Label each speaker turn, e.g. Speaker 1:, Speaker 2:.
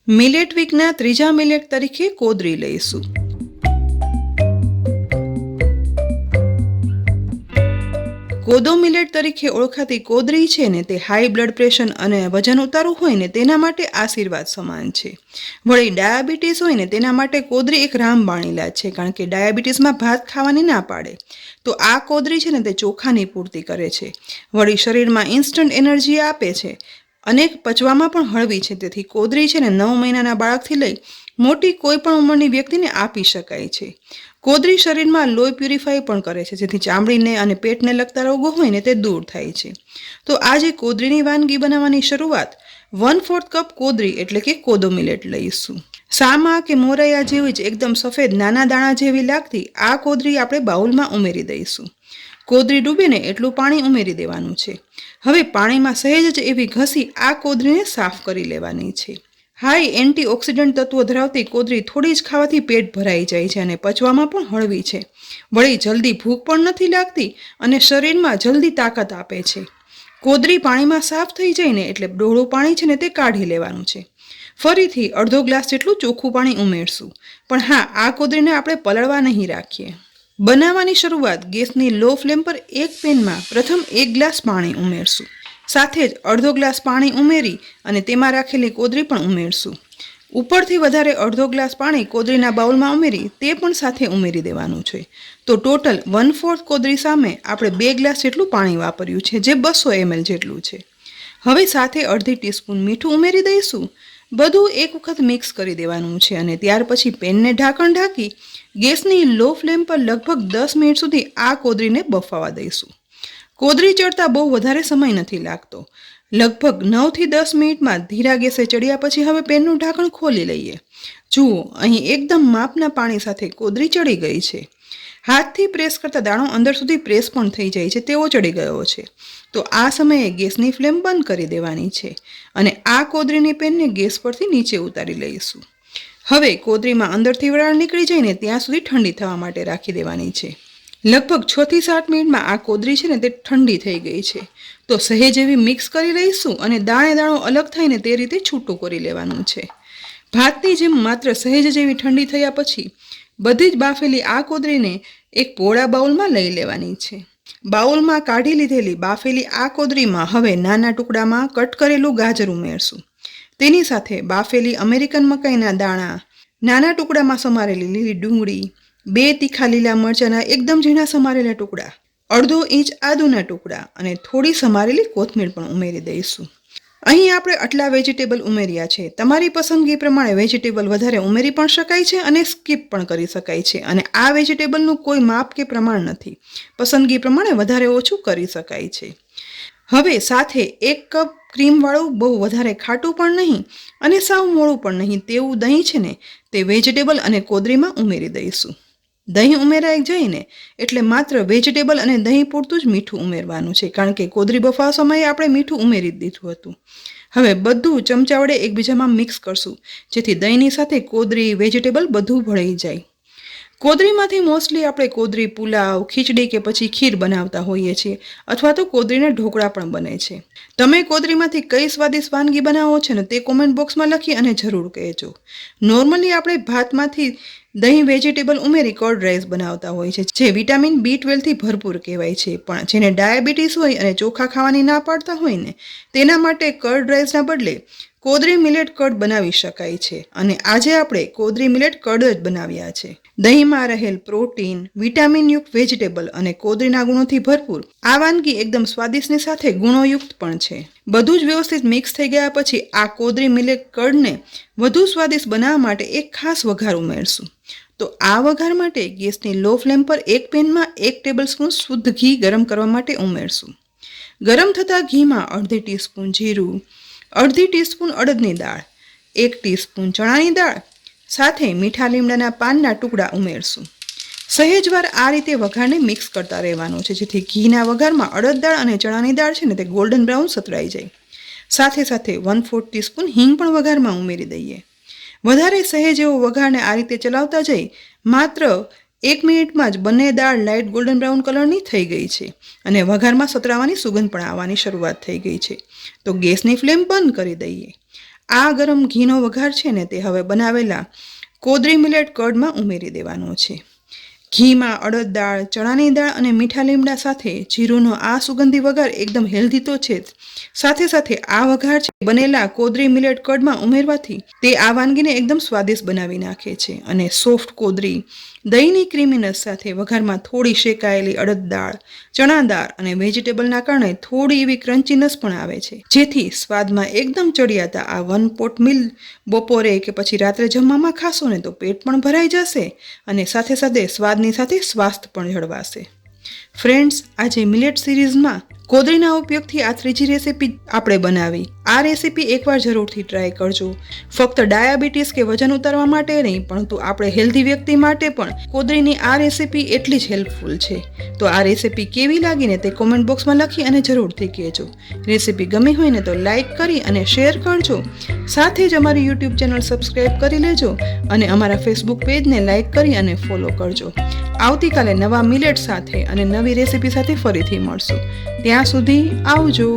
Speaker 1: Millet વીકના ત્રીજા millet તરીકે કોદરી લઈશું. કોદો મિલેટ તરીકે ઓળખાતી કોદરી છે ને તે હાઈ બ્લડ પ્રેશર અને વજન ઉતારવું હોય ને તેના માટે આશીર્વાદ સમાન છે. વળી ડાયાબિટીસ હોય ને તેના માટે કોદરી એક રામબાણ ઇલાજ છે, કારણ કે ડાયાબિટીસમાં ભાત ખાવાની ના પાડે તો આ કોદરી છે ને તે ચોખાની પૂર્તિ કરે છે. વળી શરીરમાં ઇન્સ્ટન્ટ એનર્જી આપે છે અને પચવામાં પણ હળવી છે. તેથી કોદરી છે ને 9 મહિનાના બાળકથી લઈ મોટી કોઈ પણ ઉંમરની વ્યક્તિને આપી શકાય છે. કોદરી શરીરમાં લોહી પ્યુરિફાય પણ કરે છે, જેથી ચામડીને અને પેટને લગતા રોગો હોય ને તે દૂર થાય છે. તો આજે કોદરીની વાનગી બનાવવાની શરૂઆત 1/4 કપ કોદરી એટલે કે કોદો મિલેટ લઈશું. સામા કે મોરૈયા જેવી જ એકદમ સફેદ નાના દાણા જેવી લાગતી આ કોદરી આપણે બાઉલમાં ઉમેરી દઈશું. કોદરી ડૂબે ને એટલું પાણી ઉમેરી દેવાનું છે. હવે પાણીમાં સહેજ જ એવી ઘસી આ કોદરીને સાફ કરી લેવાની છે. હાઈ એન્ટીઓક્સિડન્ટ તત્વો ધરાવતી કોદરી થોડી જ ખાવાથી પેટ ભરાઈ જાય છે અને પચવામાં પણ હળવી છે. વળી જલ્દી ભૂખ પણ નથી લાગતી અને શરીરમાં જલ્દી તાકાત આપે છે. કોદરી પાણીમાં સાફ થઈ જાય ને એટલે ડોળું પાણી છે ને તે કાઢી લેવાનું છે. ફરીથી અડધો ગ્લાસ જેટલું ચોખ્ખું પાણી ઉમેરશું. પણ હા, આ કોદરીને આપણે પલળવા નહીં રાખીએ. બનાવવાની શરૂઆત ગેસની લો ફ્લેમ પર એક પેનમાં પ્રથમ 1 ગ્લાસ પાણી ઉમેરશું. સાથે જ અડધો ગ્લાસ પાણી ઉમેરી અને તેમાં રાખેલી કોદરી પણ ઉમેરશું. ઉપરથી વધારે અડધો ગ્લાસ પાણી કોદરીના બાઉલમાં ઉમેરી તે પણ સાથે ઉમેરી દેવાનું છે. તો ટોટલ 1/4 કોદરી સામે આપણે 2 ગ્લાસ જેટલું પાણી વાપર્યું છે, જે 200 ml જેટલું છે. હવે સાથે અડધી ટીસ્પૂન મીઠું ઉમેરી દઈશું. બધું એક વખત મિક્સ કરી દેવાનું છે અને ત્યાર પછી પેનને ઢાંકણ ઢાંકી ગેસની લો ફ્લેમ પર લગભગ 10 મિનિટ સુધી આ કોદરીને બફાવા દઈશું. કોદરી ચડતા બહુ વધારે સમય નથી લાગતો. લગભગ 9 થી 10 મિનિટમાં ધીરા ગેસે ચડ્યા પછી હવે પેનનું ઢાંકણ ખોલી લઈએ. જુઓ, અહીં એકદમ માપના પાણી સાથે કોદરી ચડી ગઈ છે. હાથથી પ્રેસ કરતા દાણો અંદર સુધી પ્રેસ પણ થઈ જાય છે તેવો ચડી ગયો છે. તો આ સમયે ગેસની ફ્લેમ બંધ કરી દેવાની છે અને આ કોદરીની પેનને ગેસ પરથી નીચે ઉતારી લઈશું. હવે કોદરીમાં અંદરથી વરાળ નીકળી જાય ને ત્યાં સુધી ઠંડી થવા માટે રાખી દેવાની છે. લગભગ 6 થી 7 મિનિટમાં આ કોદરી છે ને તે ઠંડી થઈ ગઈ છે. તો સહેજ એવી મિક્સ કરી લઈશું અને દાણે દાણો અલગ થાય ને તે રીતે છૂટું કરી લેવાનું છે. ભાતની જેમ માત્ર સહેજ જેવી ઠંડી થયા પછી બધી જ બાફેલી આ કોદરીને એક પોળા બાઉલમાં લઈ લેવાની છે. બાઉલમાં કાઢી લીધેલી બાફેલી આ કોદરીમાં હવે નાના ટુકડામાં કટ કરેલું ગાજર ઉમેરશું. તેની સાથે બાફેલી અમેરિકન મકાઈના દાણા, નાના ટુકડામાં સમારેલી લીલી ડુંગળી, 2 તીખા લીલા મરચાંના એકદમ ઝીણા સમારેલા ટુકડા, અડધો ઇંચ આદુના ટુકડા અને થોડી સમારેલી કોથમીર પણ ઉમેરી દઈશું. અહીં આપણે આટલા વેજીટેબલ ઉમેર્યા છે. તમારી પસંદગી પ્રમાણે વેજીટેબલ વધારે ઉમેરી પણ શકાય છે અને સ્કીપ પણ કરી શકાય છે. અને આ વેજીટેબલનું કોઈ માપ કે પ્રમાણ નથી. પસંદગી પ્રમાણે વધારે ઓછું કરી શકાય છે. હવે સાથે 1 કપ ક્રીમવાળું બહુ વધારે ખાટું પણ નહીં અને સાવ મોળું પણ નહીં તેવું દહીં છે ને તે વેજીટેબલ અને કોદરીમાં ઉમેરી દઈશું. દહીં ઉમેરાઈ જાય ને એટલે માત્ર વેજીટેબલ અને દહીં પૂરતું જ મીઠું ઉમેરવાનું છે, કારણ કે કોદરી બફાવા સમયે આપણે મીઠું ઉમેરી દીધું હતું. હવે બધું ચમચા વડે એકબીજામાં મિક્સ કરશું, જેથી દહીંની સાથે કોદરી, વેજીટેબલ બધું ભળી જાય. કોદરીમાંથી મોસ્ટલી આપણે કોદરી પુલાવ, ખીચડી કે પછી ખીર બનાવતા હોઈએ છીએ, અથવા તો કોદરીના ઢોકળા પણ બને છે. તમે કોદરીમાંથી કઈ સ્વાદિષ્ટ વાનગી બનાવો છો ને તે કોમેન્ટ બોક્સમાં લખી અને જરૂર કહેજો. નોર્મલી આપણે ભાતમાંથી દહીં, વેજીટેબલ ઉમેરી કર્ડ રાઈસ બનાવતા હોય છે, જે વિટામિન B12 થી ભરપૂર કહેવાય છે. પણ જેને ડાયાબિટીસ હોય અને ચોખા ખાવાની ના પાડતા હોય ને તેના માટે કર્ડ રાઈસના બદલે કોદરી મિલેટ કર્ડ બનાવી શકાય છે. અને આજે આપણે કોદરી મિલેટ કર્ડ જ બનાવ્યા છે. દહીંમાં રહેલ પ્રોટીન, વિટામિનયુક્ત વેજીટેબલ અને કોદરીના ગુણોથી ભરપૂર આ વાનગી એકદમ સ્વાદિષ્ટની સાથે ગુણોયુક્ત પણ છે. બધું જ વ્યવસ્થિત મિક્સ થઈ ગયા પછી આ કોદરી મિલેટ કર્ડને વધુ સ્વાદિષ્ટ બનાવવા માટે એક ખાસ વઘાર ઉમેરશું. તો આ વઘાર માટે ગેસની લો ફ્લેમ પર એક પેનમાં 1 ટેબલસ્પૂન શુદ્ધ ઘી ગરમ કરવા માટે ઉમેરશું. ગરમ થતા ઘીમાં અડધી ટીસ્પૂન જીરું, અડધી ટીસ્પૂન અડદની દાળ, 1 ટીસ્પૂન ચણાની દાળ સાથે મીઠા લીમડાના પાનના ટુકડા ઉમેરશું. સહેજવાર આ રીતે વઘારને મિક્સ કરતા રહેવાનું છે, જેથી ઘીના વઘારમાં અડદ દાળ અને ચણાની દાળ છે ને તે ગોલ્ડન બ્રાઉન સતરાઈ જાય. સાથે સાથે 1/4 ટીસ્પૂન હિંગ પણ વઘારમાં ઉમેરી દઈએ. વધારે સહેજ એવો વઘારને આ રીતે ચલાવતા જઈ માત્ર 1 મિનિટમાં જ બંને દાળ લાઇટ ગોલ્ડન બ્રાઉન કલરની થઈ ગઈ છે અને વઘારમાં સતરાવાની સુગંધ પણ આવવાની શરૂઆત થઈ ગઈ છે. તો ગેસની ફ્લેમ બંધ કરી દઈએ. આ ગરમ ઘીનો વઘાર છે ને તે હવે બનાવેલા કોદરી મિલેટ કર્ડમાં ઉમેરી દેવાનો છે. ઘીમાં અડદ દાળ, ચણાની દાળ અને મીઠા લીમડા સાથે જીરુંનો આ સુગંધી વઘાર એકદમ હેલ્ધી તો છે જ. સાથે સાથે આ વઘાર છે બનેલા કોદરી મિલેટ કર્ડમાં ઉમેરવાથી તે આ વાનગીને એકદમ સ્વાદિષ્ટ બનાવી નાખે છે. અને સોફ્ટ કોદરી, દહીંની ક્રીમીનેસ સાથે વઘારમાં થોડી શેકાયેલી અડદ દાળ, ચણા દાળ અને વેજીટેબલના કારણે થોડી એવી ક્રન્ચીનેસ પણ આવે છે, જેથી સ્વાદમાં એકદમ ચડિયાતા આ વન પોટ મીલ બપોરે કે પછી રાત્રે જમવામાં ખાશો ને તો પેટ પણ ભરાઈ જશે અને સાથે સાથે સ્વાદની સાથે સ્વાસ્થ્ય પણ જળવાશે. ફ્રેન્ડ્સ, આજે મિલેટ સિરીઝમાં કોદરીના ઉપયોગથી આ ત્રીજી રેસીપી આપણે બનાવી. આ રેસીપી એકવાર જરૂરથી ટ્રાય કરજો. ફક્ત ડાયાબિટીસ કે વજન ઉતારવા માટે નહીં, પરંતુ આપણે હેલ્ધી વ્યક્તિ માટે પણ કોદરીની આ રેસીપી એટલી જ હેલ્પફુલ છે. તો આ રેસીપી કેવી લાગીને તે કોમેન્ટ બોક્સમાં લખી અને જરૂરથી કહેજો. રેસીપી ગમી હોય ને તો લાઈક કરી અને શેર કરજો. સાથે જ અમારી યુટ્યુબ ચેનલ સબસ્ક્રાઈબ કરી લેજો અને અમારા ફેસબુક પેજને લાઈક કરી અને ફોલો કરજો. આવતીકાલે નવા મિલેટ સાથે અને નવી રેસીપી સાથે ફરીથી મળશું. ત્યાં સુધી આવજો.